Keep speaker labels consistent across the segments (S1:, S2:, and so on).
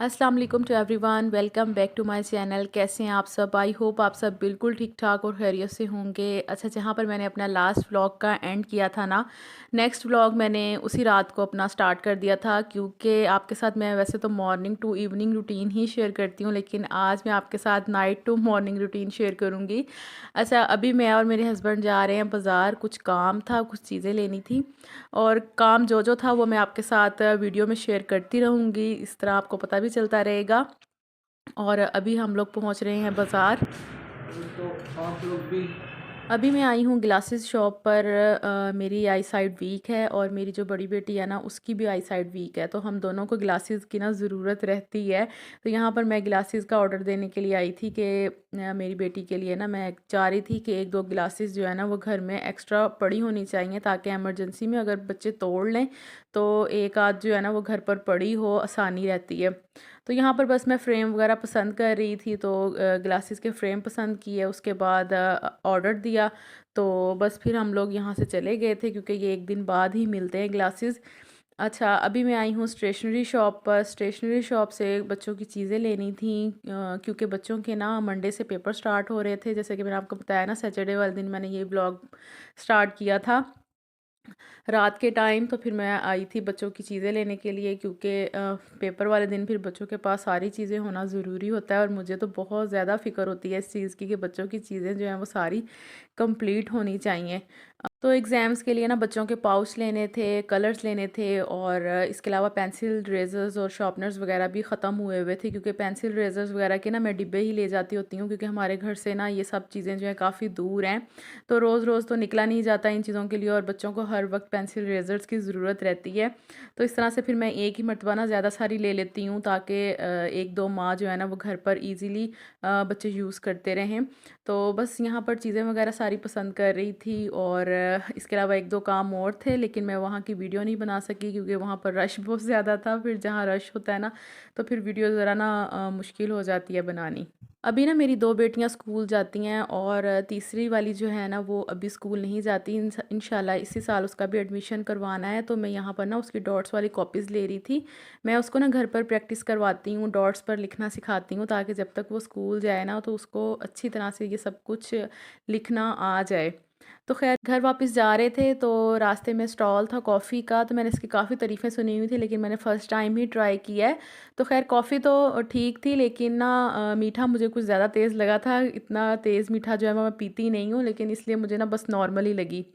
S1: अस्सलाम वालेकुम to everyone, welcome back to my channel. कैसे हैं आप सब? आई होप आप सब बिल्कुल ठीक ठाक और खैरियत से होंगे। अच्छा, जहाँ पर मैंने अपना लास्ट व्लॉग का एंड किया था ना, नेक्स्ट व्लॉग मैंने उसी रात को अपना स्टार्ट कर दिया था, क्योंकि आपके साथ मैं वैसे तो मॉर्निंग टू इवनिंग रूटीन ही शेयर करती हूँ, लेकिन आज मैं आपके साथ night to morning routine share करूँगी। अच्छा, अभी मैं और मेरे हस्बैंड जा रहे हैं बाज़ार, कुछ काम था, कुछ चीज़ें लेनी थी, और काम जो था वो मैं आपके साथ वीडियो में शेयर करती रहूँगी, इस तरह आपको पता भी चलता रहेगा। और अभी हम लोग पहुँच रहे हैं बाज़ार।
S2: तो आप लोग भी।
S1: अभी मैं आई हूँ ग्लासेस शॉप पर। मेरी आई साइड वीक है और मेरी जो बड़ी बेटी है ना, उसकी भी आई साइड वीक है, तो हम दोनों को ग्लासेस की ना ज़रूरत रहती है। तो यहाँ पर मैं ग्लासेस का ऑर्डर देने के लिए आई थी कि मेरी बेटी के लिए ना मैं चाह रही थी कि एक दो ग्लासेस जो है ना वो घर में एक्स्ट्रा पड़ी होनी चाहिए, ताकि एमरजेंसी में अगर बच्चे तोड़ लें तो एक आध जो है ना वो घर पर पड़ी हो, आसानी रहती है। तो यहाँ पर बस मैं फ़्रेम वगैरह पसंद कर रही थी, तो ग्लासेस के फ़्रेम पसंद किए, उसके बाद ऑर्डर दिया। तो बस फिर हम लोग यहाँ से चले गए थे, क्योंकि ये एक दिन बाद ही मिलते हैं ग्लासेस। अच्छा, अभी मैं आई हूँ स्टेशनरी शॉप पर। स्टेशनरी शॉप से बच्चों की चीज़ें लेनी थी, क्योंकि बच्चों के ना मंडे से पेपर स्टार्ट हो रहे थे, जैसे कि मैंने आपको बताया ना, सैटरडे वाले दिन मैंने ये ब्लॉग स्टार्ट किया था रात के टाइम। तो फिर मैं आई थी बच्चों की चीज़ें लेने के लिए, क्योंकि पेपर वाले दिन फिर बच्चों के पास सारी चीज़ें होना ज़रूरी होता है, और मुझे तो बहुत ज़्यादा फ़िक्र होती है इस चीज़ की कि बच्चों की चीज़ें जो हैं वो सारी कंप्लीट होनी चाहिए। तो एग्ज़ाम्स के लिए ना बच्चों के पाउच लेने थे, कलर्स लेने थे, और इसके अलावा पेंसिल, रेज़र्स और शार्पनर्स वगैरह भी ख़त्म हुए हुए थे, क्योंकि पेंसिल, रेज़र्स वगैरह के ना मैं डिब्बे ही ले जाती होती हूँ, क्योंकि हमारे घर से ना ये सब चीज़ें जो है काफ़ी दूर हैं। तो रोज़ रोज़ तो निकला नहीं जाता इन चीज़ों के लिए, और बच्चों को हर वक्त पेंसिल, रेज़र्स की ज़रूरत रहती है। तो इस तरह से फिर मैं एक ही मर्तबा ना ज़्यादा सारी ले लेती हूँ, ताकि एक दो माह जो है ना वो घर पर ईज़िली बच्चे यूज़ करते रहें। तो बस यहाँ पर चीज़ें वगैरह सारी पसंद कर रही थी, और इसके अलावा एक दो काम और थे, लेकिन मैं वहाँ की वीडियो नहीं बना सकी, क्योंकि वहाँ पर रश बहुत ज़्यादा था। फिर जहाँ रश होता है ना, तो फिर वीडियो ज़रा ना मुश्किल हो जाती है बनानी। अभी ना मेरी दो बेटियां स्कूल जाती हैं, और तीसरी वाली जो है ना वो अभी स्कूल नहीं जाती। इंशाल्लाह इसी साल उसका भी एडमिशन करवाना है, तो मैं यहाँ पर ना उसकी डॉट्स वाली कॉपीज़ ले रही थी। मैं उसको ना घर पर प्रैक्टिस करवाती हूँ, डॉट्स पर लिखना सिखाती हूँ, ताकि जब तक वो स्कूल जाए ना तो उसको अच्छी तरह से ये सब कुछ लिखना आ जाए। तो ख़ैर घर वापस जा रहे थे, तो रास्ते में स्टॉल था कॉफ़ी का, तो मैंने इसकी काफ़ी तारीफ़ें सुनी हुई थी, लेकिन मैंने फ़र्स्ट टाइम ही ट्राई किया है। तो ख़ैर कॉफ़ी तो ठीक थी, लेकिन ना मीठा मुझे कुछ ज़्यादा तेज़ लगा था। इतना तेज़ मीठा जो है मैं पीती नहीं हूँ, लेकिन इसलिए मुझे ना बस नॉर्मल ही लगी।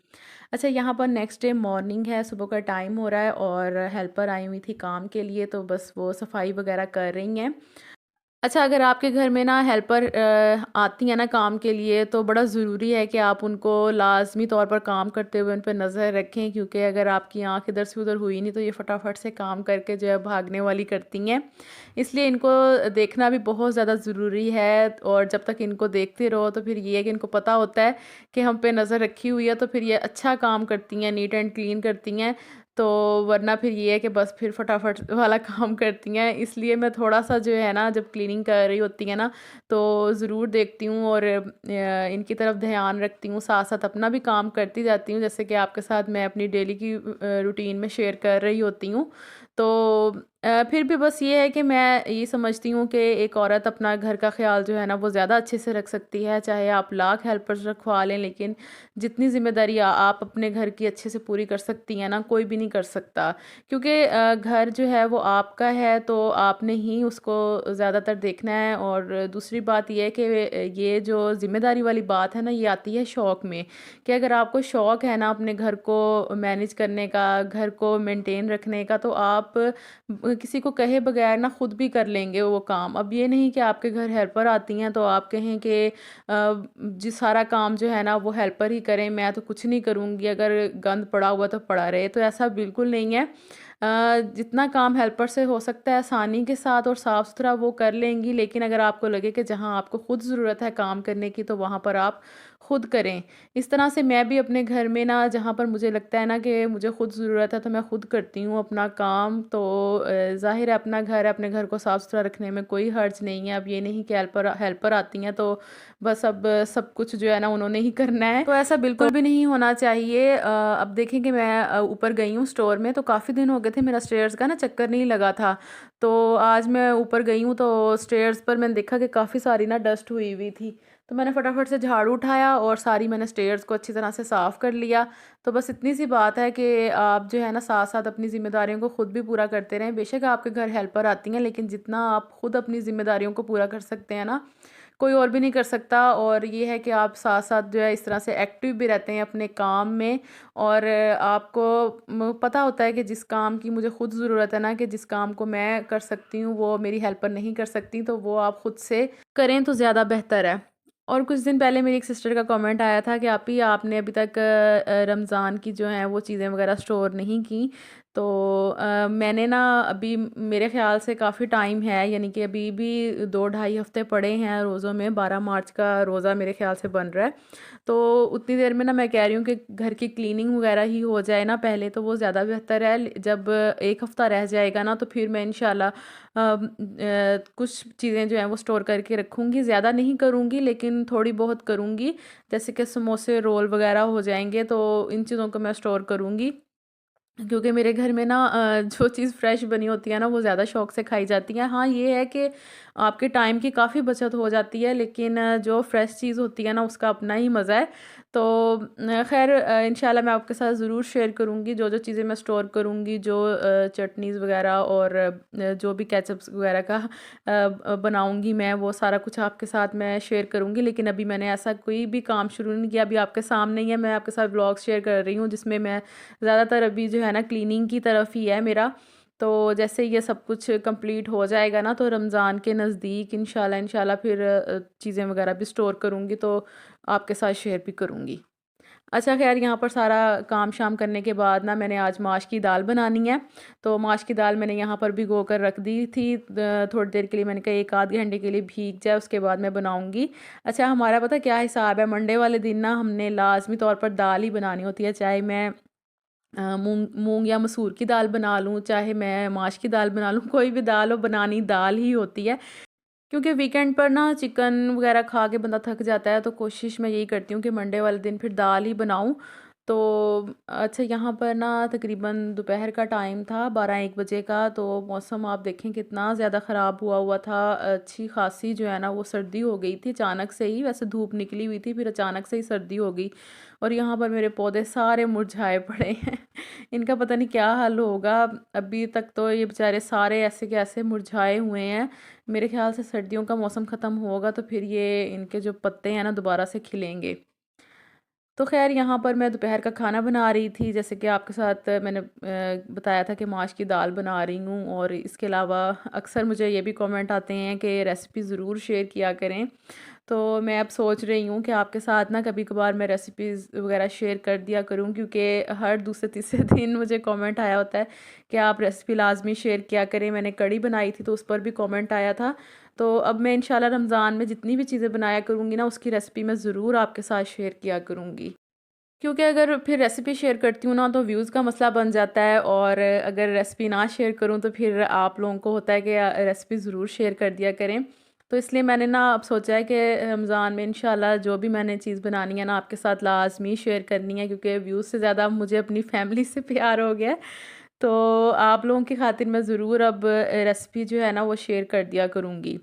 S1: अच्छा, यहाँ पर नेक्स्ट डे मॉर्निंग है, सुबह का टाइम हो रहा है, और हेल्पर आई हुई थी काम के लिए, तो बस वो सफाई वगैरह कर रही हैं। अच्छा, अगर आपके घर में ना हेल्पर आती हैं ना काम के लिए, तो बड़ा ज़रूरी है कि आप उनको लाज़मी तौर पर काम करते हुए उन पे नज़र रखें, क्योंकि अगर आपकी आँख इधर से उधर हुई नहीं तो ये फटाफट से काम करके जो है भागने वाली करती हैं। इसलिए इनको देखना भी बहुत ज़्यादा ज़रूरी है, और जब तक इनको देखते रहो तो फिर ये है कि इनको पता होता है कि हम पे नज़र रखी हुई है, तो फिर ये अच्छा काम करती हैं, नीट एंड क्लीन करती हैं। तो वरना फिर ये है कि बस फिर फटाफट वाला काम करती हैं। इसलिए मैं थोड़ा-सा जो है ना, जब क्लीनिंग कर रही होती हैं ना, तो ज़रूर देखती हूँ, और इनकी तरफ ध्यान रखती हूँ, साथ-साथ अपना भी काम करती जाती हूँ, जैसे कि आपके साथ मैं अपनी डेली की रूटीन में शेयर कर रही होती हूँ। तो फिर भी बस ये है कि मैं ये समझती हूँ कि एक औरत अपना घर का ख़्याल जो है ना वो ज़्यादा अच्छे से रख सकती है, चाहे आप लाख हेल्पर्स रखवा लें, लेकिन जितनी ज़िम्मेदारी आप अपने घर की अच्छे से पूरी कर सकती हैं ना, कोई भी नहीं कर सकता। क्योंकि घर जो है वो आपका है, तो आपने ही उसको ज़्यादातर देखना है। और दूसरी बात ये है कि ये जो ज़िम्मेदारी वाली बात है ना, ये आती है शौक़ में, कि अगर आपको शौक़ है ना अपने घर को मैनेज करने का, घर को मेंटेन रखने का, तो आप किसी को कहे बगैर ना खुद भी कर लेंगे वो काम। अब ये नहीं कि आपके घर हेल्पर आती हैं तो आप कहें कि जी सारा काम जो है ना वो हेल्पर ही करें, मैं तो कुछ नहीं करूँगी, अगर गंद पड़ा हुआ तो पड़ा रहे। तो ऐसा बिल्कुल नहीं है। जितना काम हेल्पर से हो सकता है आसानी के साथ और साफ़ सुथरा वो कर लेंगी, लेकिन अगर आपको लगे कि जहाँ आपको खुद ज़रूरत है काम करने की, तो वहाँ पर आप खुद करें। इस तरह से मैं भी अपने घर में ना जहाँ पर मुझे लगता है ना कि मुझे खुद ज़रूरत है तो मैं खुद करती हूँ अपना काम। तो ज़ाहिर है अपना घर है, अपने घर को साफ़-सुथरा रखने में कोई हर्ज नहीं है। अब ये नहीं कि हेल्पर हेल्पर आती हैं तो बस अब सब कुछ जो है ना उन्होंने ही करना है, तो ऐसा बिल्कुल भी नहीं होना चाहिए। अब देखें कि मैं ऊपर गई हूँ स्टोर में, तो काफ़ी दिन हो गए थे मेरा स्टेयर्स का ना चक्कर नहीं लगा था। तो आज मैं ऊपर गई हूँ तो स्टेयर्स पर मैंने देखा कि काफ़ी सारी ना डस्ट हुई हुई थी। तो मैंने फटाफट से झाड़ू उठाया और सारी मैंने स्टेयर्स को अच्छी तरह से साफ़ कर लिया। तो बस इतनी सी बात है कि आप जो है ना साथ-साथ अपनी ज़िम्मेदारियों को खुद भी पूरा करते रहें। बेशक आपके घर हेल्पर आती हैं, लेकिन जितना आप खुद अपनी ज़िम्मेदारियों को पूरा कर सकते हैं ना, कोई और भी नहीं कर सकता। और ये है कि आप साथ-साथ जो है इस तरह से एक्टिव भी रहते हैं अपने काम में। और आपको पता होता है कि जिस काम की मुझे खुद ज़रूरत है ना, कि जिस काम को मैं कर सकती हूँ वो मेरी हेल्पर नहीं कर सकती, तो वो आप खुद से करें तो ज़्यादा बेहतर है। और कुछ दिन पहले मेरी एक सिस्टर का कमेंट आया था कि आपी आपने अभी तक रमज़ान की जो हैं वो चीज़ें वगैरह स्टोर नहीं की। तो मैंने ना अभी मेरे ख़्याल से काफ़ी टाइम है, यानी कि अभी भी 2 ढाई हफ़्ते पड़े हैं रोज़ों में। 12 मार्च का रोज़ा मेरे ख़्याल से बन रहा है। तो उतनी देर में ना मैं कह रही हूँ कि घर की क्लीनिंग वगैरह ही हो जाए ना पहले, तो वो ज़्यादा बेहतर है। जब 1 हफ़्ता रह जाएगा ना तो फिर मैं इंशाल्लाह कुछ चीज़ें जो हैं वो स्टोर करके रखूँगी। ज़्यादा नहीं करूँगी लेकिन थोड़ी बहुत करूँगी। जैसे कि समोसे, रोल वगैरह हो जाएँगे तो इन चीज़ों को मैं स्टोर करूँगी। क्योंकि मेरे घर में ना जो चीज़ फ्रेश बनी होती है ना वो ज़्यादा शौक से खाई जाती है। हाँ, ये है कि आपके टाइम की काफ़ी बचत हो जाती है, लेकिन जो फ्रेश चीज़ होती है ना उसका अपना ही मज़ा है। तो ख़ैर इंशाल्लाह मैं आपके साथ ज़रूर शेयर करूँगी जो-जो चीज़ें मैं स्टोर करूँगी, जो चटनीज़ वग़ैरह और जो भी केचअप्स वग़ैरह का बनाऊँगी मैं, वो सारा कुछ आपके साथ मैं शेयर करूँगी। लेकिन अभी मैंने ऐसा कोई भी काम शुरू नहीं किया, अभी आपके सामने ही है, मैं आपके साथ व्लॉग शेयर कर रही हूँ जिसमें मैं ज़्यादातर अभी जो है ना क्लीनिंग की तरफ ही है मेरा। तो जैसे ये सब कुछ कंप्लीट हो जाएगा ना तो रमज़ान के नज़दीक इंशाल्लाह फिर चीज़ें वगैरह भी स्टोर करूँगी तो आपके साथ शेयर भी करूँगी। अच्छा ख़ैर यहाँ पर सारा काम-शाम करने के बाद ना मैंने आज माश की दाल बनानी है। तो माश की दाल मैंने यहाँ पर भिगो कर रख दी थी थोड़ी देर के लिए। मैंने कहा 1 आध घंटे के लिए भीग जाए उसके बाद मैं बनाऊँगी। अच्छा हमारा पता है क्या हिसाब है, मंडे वाले दिन ना हमने लाज़मी तौर पर दाल ही बनानी होती है। चाहे मैं मूँग मूँग या मसूर की दाल बना लूँ, चाहे मैं माश की दाल बना लूँ, कोई भी दाल हो बनानी दाल ही होती है। क्योंकि वीकेंड पर ना चिकन वगैरह खा के बंदा थक जाता है, तो कोशिश मैं यही करती हूँ कि मंडे वाले दिन फिर दाल ही बनाऊँ। तो अच्छा यहाँ पर ना तकरीबन दोपहर का टाइम था 12-1 बजे का। तो मौसम आप देखें कितना ज़्यादा ख़राब हुआ हुआ था। अच्छी ख़ासी जो है ना वो सर्दी हो गई थी अचानक से ही। वैसे धूप निकली हुई थी, फिर अचानक से ही सर्दी हो गई। और यहाँ पर मेरे पौधे सारे मुरझाए पड़े हैं। इनका पता नहीं क्या हाल होगा। अभी तक तो ये बेचारे सारे ऐसे के ऐसे मुरझाए हुए हैं। मेरे ख़्याल से सर्दियों का मौसम ख़त्म होगा तो फिर ये इनके जो पत्ते हैं ना दोबारा से खिलेंगे। तो ख़ैर यहाँ पर मैं दोपहर का खाना बना रही थी, जैसे कि आपके साथ मैंने बताया था कि माश की दाल बना रही हूँ। और इसके अलावा अक्सर मुझे ये भी कमेंट आते हैं कि रेसिपी ज़रूर शेयर किया करें। तो मैं अब सोच रही हूँ कि आपके साथ ना कभी-कभार मैं रेसिपीज़ वग़ैरह शेयर कर दिया करूँ, क्योंकि हर दूसरे तीसरे दिन मुझे कमेंट आया होता है कि आप रेसिपी लाज़मी शेयर किया करें। मैंने कढ़ी बनाई थी तो उस पर भी कमेंट आया था। तो अब मैं इंशाल्लाह रमज़ान में जितनी भी चीज़ें बनाया करूँगी ना उसकी रेसिपी मैं ज़रूर आपके साथ शेयर किया करूँगी। क्योंकि अगर फिर रेसिपी शेयर करती हूँ ना तो व्यूज़ का मसला बन जाता है, और अगर रेसिपी ना शेयर करूँ तो फिर आप लोगों को होता है कि रेसिपी ज़रूर शेयर कर दिया करें। तो इसलिए मैंने ना अब सोचा है कि रमज़ान में इंशाल्लाह जो भी मैंने चीज़ बनानी है ना आपके साथ लाज़मी शेयर करनी है, क्योंकि व्यूज़ से ज़्यादा मुझे अपनी फैमिली से प्यार हो गया है। तो आप लोगों की खातिर मैं ज़रूर अब रेसिपी जो है ना वो शेयर कर दिया करूँगी।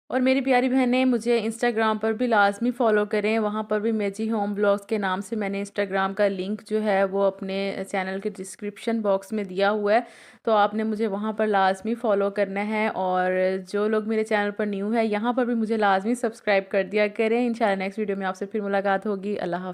S1: और मेरी प्यारी बहनें मुझे इंस्टाग्राम पर भी लाज़मी फ़ॉलो करें। वहाँ पर भी मेजी होम ब्लॉग्स के नाम से मैंने इंस्टाग्राम का लिंक जो है वो अपने चैनल के डिस्क्रिप्शन बॉक्स में दिया हुआ है। तो आपने मुझे वहाँ पर लाज़मी फ़ॉलो करना है। और जो लोग मेरे चैनल पर न्यू है यहाँ पर भी मुझे लाज़मी सब्सक्राइब कर दिया करें। इंशाल्लाह नेक्स्ट वीडियो में आपसे फिर मुलाकात होगी। अल्लाह हाफ़िज़।